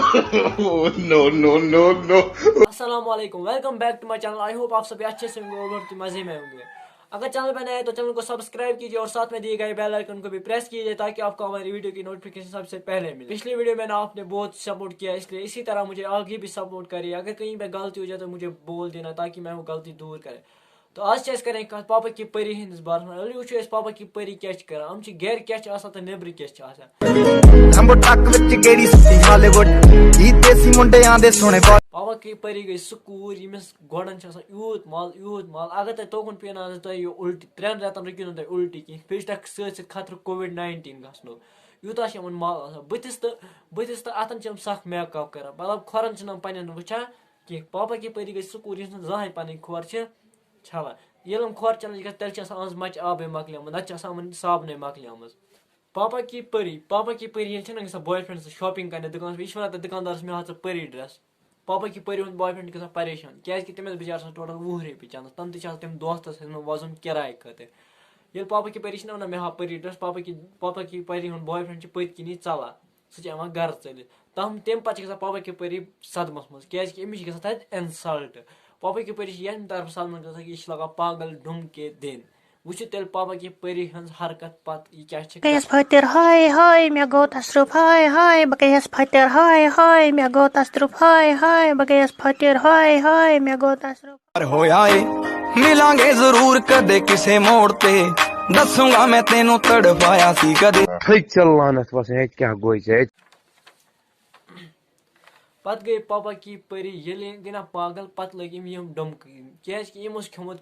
No, no, no, no. अस्सलाम वालेकुम, welcome back to my channel. I hope आप सभी अच्छे से होंगे और बहुत मजे में होंगे। अगर चैनल पर नए हैं तो चैनल को सब्सक्राइब कीजिए और साथ में दिए गए बेल आइकन को भी प्रेस कीजिए ताकि आपको हमारी वीडियो की नोटिफिकेशन सबसे पहले मिले। पिछली वीडियो में आपने बहुत सपोर्ट किया, इसलिए इसी तरह मुझे आगे भी सपोर्ट करिए। अगर कहीं पे गलती हो जाए तो मुझे बोल देना ताकि मैं वो गलती दूर करें। तो आज से करें पापा की परी हंदिस बारे में। अली वो पापा की परी क्या कर गर क्या तो नेबर क्या पापा की परी गई सकूर यमिस गोड़न यूत माल अगर तुम तोकुन पेना तुम उल्टी 3 रेतन रुकिन तुम उल्टी कहीं फिर सी खतर कोविड-19 गो यूता माल बतिस तो अतन सख मेकअप कर मतलब खोरन पन वुचान कह पापा की परी गई सकूर जहां पन खोर छलान ये खोर चल तेल मच आबे मकलियाम नत साबन मकलियाम पापा की परी ग बॉयफ्रेंड शॉपिंग करने दुकान यह दुकानदार मे हा परी ड्रेस पापा की परी हूँ बॉयफ्रेंड गा परेशान क्या तमिस बिचार टोटल 20 रपी चंद तम तम दोस्तस वजन किराए खतर ये पापा की परी वन मे हा परी ड्रेस पापा की परी हूँ बॉयफ्रेंड पत किन चला सह गर चल तम पे पापा की परी सदमस मज क्या अमिस तक इंसल्ट पापा की परी ये तरफ सदमस ग यह लगा पागल ढूम के दिन वुचु तेल पापा की परी हज हरकत पत यह फतर हाय हाय मे गो तसरुफ हाय हाय बह गयस फतर हाय हाय मे गो तसरुफ हाय हाय बह गयस फतर हाय हाय मे गो तसरुफ हो आए मिलांगे जरूर कदे किसे मोड़ ते दसूंगा मैं तेनू तड़पाया सी कदे चल लानत वस है क्या गोई है पत गई पापा की परी ये गई ना पागल पत लग डुमक क्या खोमुत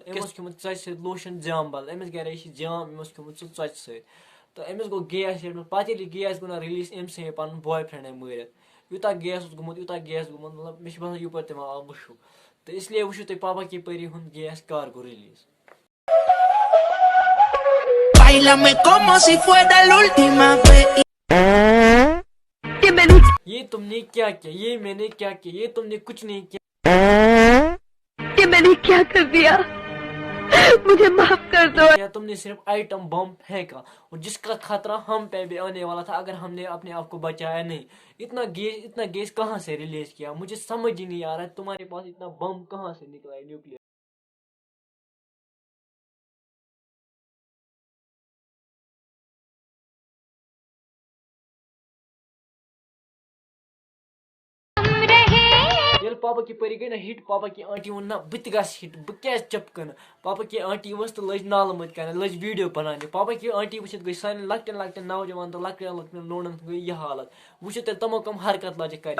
च लोशन जाम बल अमिस गर जाम खोमुत च स तो अमिस गो गैस पे गैस गो ना रिलीज अम्स पन बॉयफ्रेंड मारित यूता गैस गोमुत मतलब मे बसान यूपर तम आव मुशु तो इसलिए वो तुम पापा की परी हूँ gas car go release Báilame como si fuera la última vez. ये तुमने क्या किया, ये मैंने क्या किया, ये तुमने कुछ नहीं किया, ये मैंने क्या कर दिया, मुझे माफ कर दो। या तुमने सिर्फ आइटम बम फेंका और जिसका खतरा हम पे भी आने वाला था अगर हमने अपने आप को बचाया नहीं। इतना गैस कहाँ से रिलीज किया मुझे समझ ही नहीं आ रहा है। तुम्हारे पास इतना बम कहाँ से निकला है न्यूक्लियर। ये पापा की परी गई ना हिट पापा की आंटी वो ना बत गस हिट बह क्या चपकन पापा की आंटी वस तो लज नाल मत कर लज वीडियो बनाने पापा की आंटी वुचित गई सारे लकटन नौजवान तो लकटन लोडन गई यह हालत वुचु तेल तमो कम हरकत लज कर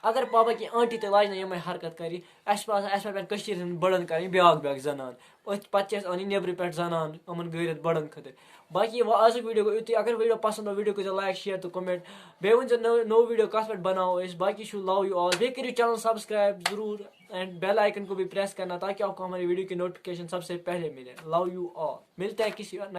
अगर पापा की आंटी तो लाज ना हरकत करी पे बड़न कर ब्या जनान पे नबर पे जनान अमन गरित बड़न खतर बाकी आज वीडियो को युत अगर वीडियो पसंद हो वीडियो को लाइक शेयर तो कमेंट बे वन नो वीडियो कस पे बनाओ बाकी लव यू ऑल बे करो चैनल सब्सक्राइब जरूर एंड बेल आइकन को भी प्रेस करना ताकि आपको हमारी वीडियो की नोटिफिकेशन सबसे पहले मिले। लव यू ऑल, मिलते हैं किसी